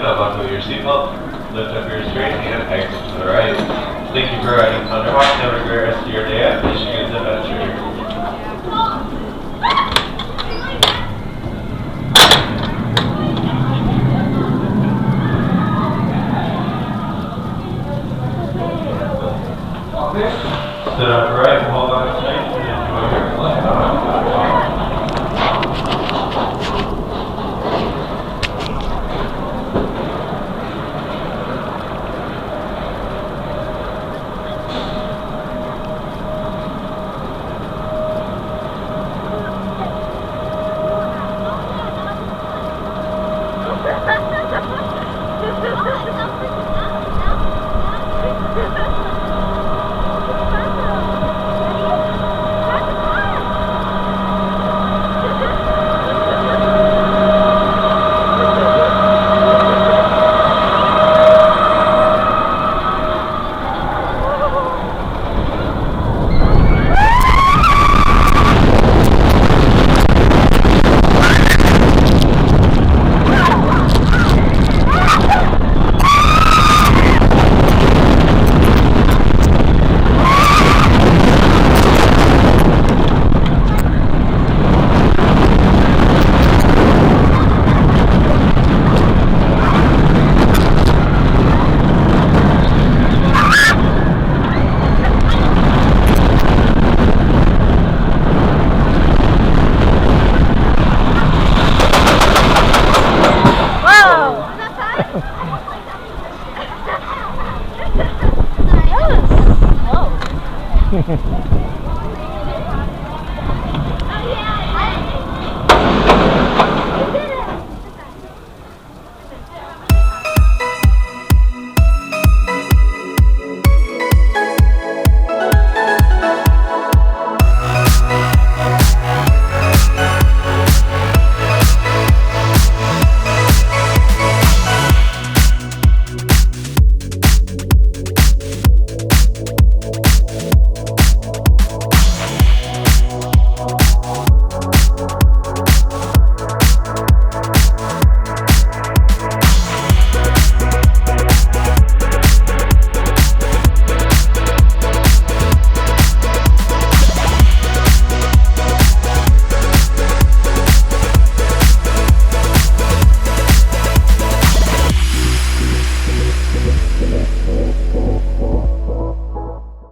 Unbuckle your seatbelt, lift up your straight and exit to the right. Thank you for riding Thunderhawk. Have a great rest of your day at Michigan's Adventure. Sit upright, hold on tight, and enjoy your flight.